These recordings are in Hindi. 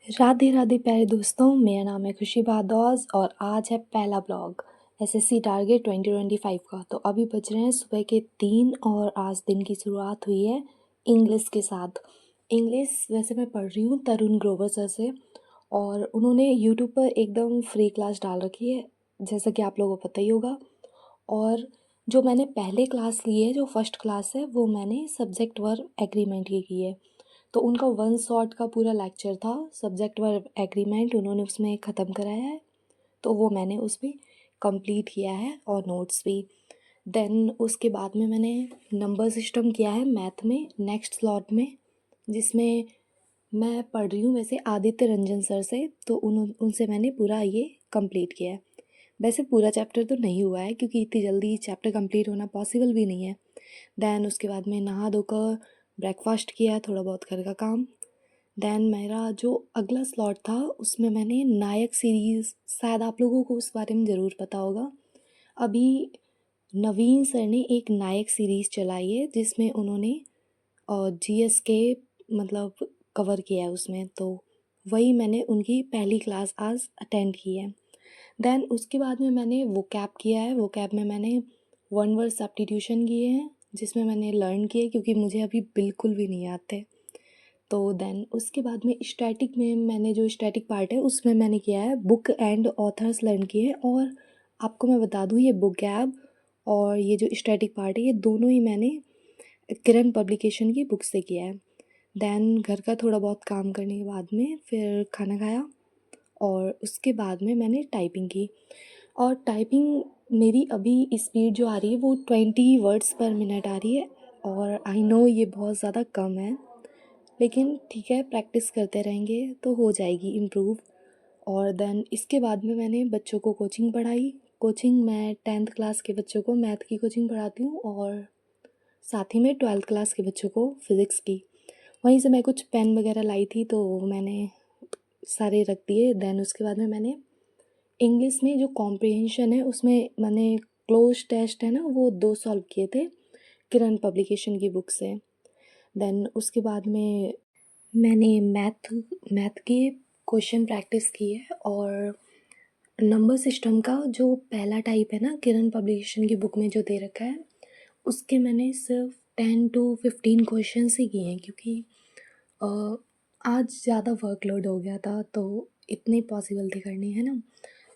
राधे राधे प्यारे दोस्तों, मेरा नाम है खुशी भारद्वाज और आज है पहला ब्लॉग एसएससी टारगेट 2025 का। तो अभी बज रहे हैं सुबह के 3 और आज दिन की शुरुआत हुई है इंग्लिश के साथ। इंग्लिश वैसे मैं पढ़ रही हूँ तरुण ग्रोवर सर से और उन्होंने यूट्यूब पर एकदम फ्री क्लास डाल रखी है, जैसा कि आप लोगों को पता ही होगा। और जो मैंने पहले क्लास ली है, जो फर्स्ट क्लास है, वो मैंने सब्जेक्ट वर्ब एग्रीमेंट की है। तो उनका वन शॉट का पूरा लेक्चर था, सब्जेक्ट वर्ब एग्रीमेंट उन्होंने उसमें ख़त्म कराया है, तो वो मैंने उसमें कंप्लीट किया है और नोट्स भी। देन उसके बाद में मैंने नंबर सिस्टम किया है मैथ में नेक्स्ट स्लॉट में, जिसमें मैं पढ़ रही हूँ वैसे आदित्य रंजन सर से, तो उनसे मैंने पूरा ये कंप्लीट किया है। वैसे पूरा चैप्टर तो नहीं हुआ है क्योंकि इतनी जल्दी चैप्टर कंप्लीट होना पॉसिबल भी नहीं है। देन उसके बाद में नहा धोकर ब्रेकफास्ट किया, थोड़ा बहुत घर का काम। देन मेरा जो अगला स्लॉट था उसमें मैंने नायक सीरीज़, शायद आप लोगों को उस बारे में ज़रूर पता होगा। अभी नवीन सर ने एक नायक सीरीज़ चलाई है जिसमें उन्होंने जीएस के मतलब कवर किया है उसमें, तो वही मैंने उनकी पहली क्लास आज अटेंड की है। देन उसके बाद में मैंने वोकैब किया है। वोकैब में मैंने वन वर्ड सब्स्टिट्यूशन किए हैं जिसमें मैंने लर्न किए क्योंकि मुझे अभी बिल्कुल भी नहीं आते। तो देन उसके बाद में स्टैटिक में मैंने जो स्टैटिक पार्ट है उसमें मैंने किया है बुक एंड ऑथर्स लर्न किए हैं। और आपको मैं बता दूँ, ये वोकैब और ये जो स्टैटिक पार्ट है ये दोनों ही मैंने किरण पब्लिकेशन की बुक से किया है। देन घर का थोड़ा बहुत काम करने के बाद में फिर खाना खाया और उसके बाद में मैंने टाइपिंग की। और टाइपिंग मेरी अभी स्पीड जो आ रही है वो 20 वर्ड्स पर मिनट आ रही है। और आई नो ये बहुत ज़्यादा कम है, लेकिन ठीक है, प्रैक्टिस करते रहेंगे तो हो जाएगी इम्प्रूव। और देन इसके बाद में मैंने बच्चों को कोचिंग पढ़ाई। कोचिंग मैं 10th क्लास के बच्चों को मैथ की कोचिंग पढ़ाती हूँ और साथ ही में 12th क्लास के बच्चों को फ़िज़िक्स की। वहीं से मैं कुछ पेन वगैरह लाई थी तो मैंने सारे रख दिए। देन उसके बाद में मैंने इंग्लिश में जो कॉम्प्रिहेंशन है उसमें मैंने क्लोज टेस्ट है ना, वो 2 सॉल्व किए थे किरण पब्लिकेशन की बुक से। देन उसके बाद में मैंने मैथ के क्वेश्चन प्रैक्टिस किए और नंबर सिस्टम का जो पहला टाइप है ना किरण पब्लिकेशन की बुक में जो दे रखा है, उसके मैंने सिर्फ 10 to 15 क्वेश्चंस ही किए हैं क्योंकि अ, आज ज़्यादा वर्कलोड हो गया था तो इतने पॉसिबल थे करने, है ना।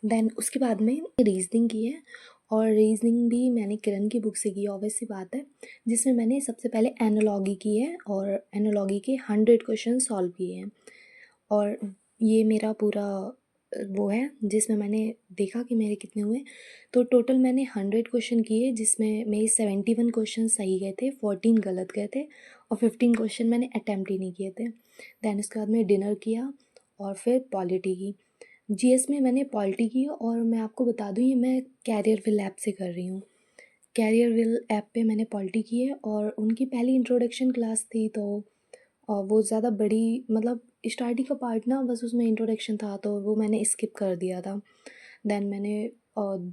देन उसके बाद में रीजनिंग की है और रीजनिंग भी मैंने किरण की बुक से की, ऑब्वियस सी बात है, जिसमें मैंने सबसे पहले एनालॉगी की है और एनालॉगी के 100 क्वेश्चन सॉल्व किए हैं। और ये मेरा पूरा वो है जिसमें मैंने देखा कि मेरे कितने हुए। तो टोटल मैंने 100 क्वेश्चन किए जिसमें मेरे 71 क्वेश्चन सही गए थे, 14 गलत गए थे और 15 क्वेश्चन मैंने अटैम्प्ट ही नहीं किए थे। दैन उसके बाद में डिनर किया और फिर पॉलिटी की। जीएस में मैंने पॉलिटी की और मैं आपको बता दूँ ये मैं कैरियर विल ऐप से कर रही हूँ। कैरियर विल ऐप पे मैंने पॉलिटी की है और उनकी पहली इंट्रोडक्शन क्लास थी, तो वो ज़्यादा बड़ी मतलब स्टार्टिंग का पार्ट ना बस उसमें इंट्रोडक्शन था तो वो मैंने स्किप कर दिया था। देन मैंने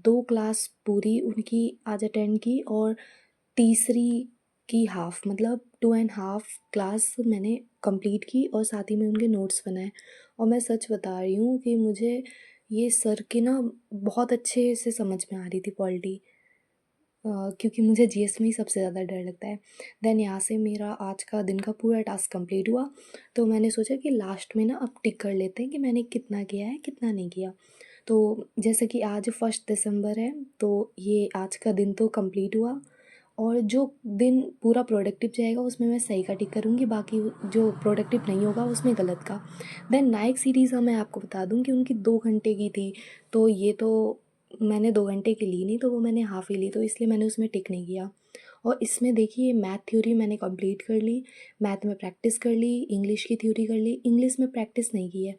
2 क्लास पूरी उनकी आज अटेंड की और तीसरी की हाफ मतलब 2.5 क्लास मैंने कंप्लीट की और साथ ही में उनके नोट्स बनाए। और मैं सच बता रही हूँ कि मुझे ये सर की ना बहुत अच्छे से समझ में आ रही थी पॉलिटी, क्योंकि मुझे जीएस में ही सबसे ज़्यादा डर लगता है। देन यहाँ से मेरा आज का दिन का पूरा टास्क कंप्लीट हुआ, तो मैंने सोचा कि लास्ट में ना अब टिक कर लेते हैं कि मैंने कितना किया है कितना नहीं किया। तो जैसे कि आज 1 दिसंबर है तो ये आज का दिन तो कंप्लीट हुआ और जो दिन पूरा प्रोडक्टिव जाएगा उसमें मैं सही का टिक करूँगी, बाकी जो प्रोडक्टिव नहीं होगा उसमें गलत का। देन नायक सीरीज़ मैं आपको बता दूँ कि उनकी 2 घंटे की थी, तो ये तो मैंने 2 घंटे की ली नहीं, तो वो मैंने हाफ़ ही ली, तो इसलिए मैंने उसमें टिक नहीं किया। और इसमें देखिए मैथ थ्योरी मैंने कंप्लीट कर ली, मैथ में प्रैक्टिस कर ली, इंग्लिश की थ्योरी कर ली, इंग्लिश में प्रैक्टिस नहीं की है।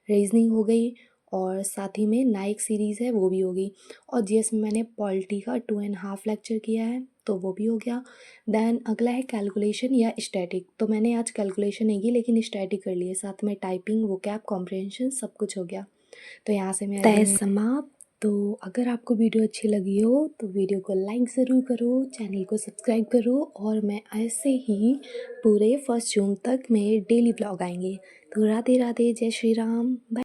रीजनिंग हो गई और साथ ही में नाइक सीरीज़ है वो भी हो गई। और जीएस में मैंने पॉलिटी का 2.5 लेक्चर किया है तो वो भी हो गया। देन अगला है कैलकुलेशन या स्टैटिक, तो मैंने आज कैलकुलेशन नहीं की लेकिन स्टैटिक कर लिए, साथ में टाइपिंग वोकैब कॉम्प्रिहेंशन सब कुछ हो गया। तो यहाँ से मेरा दिन समाप्त। तो अगर आपको वीडियो अच्छी लगी हो तो वीडियो को लाइक ज़रूर करो, चैनल को सब्सक्राइब करो और मैं ऐसे ही पूरे 1 जून तक मेरे डेली ब्लॉग आएंगे। तो राधे राधे, जय श्री राम, बाय।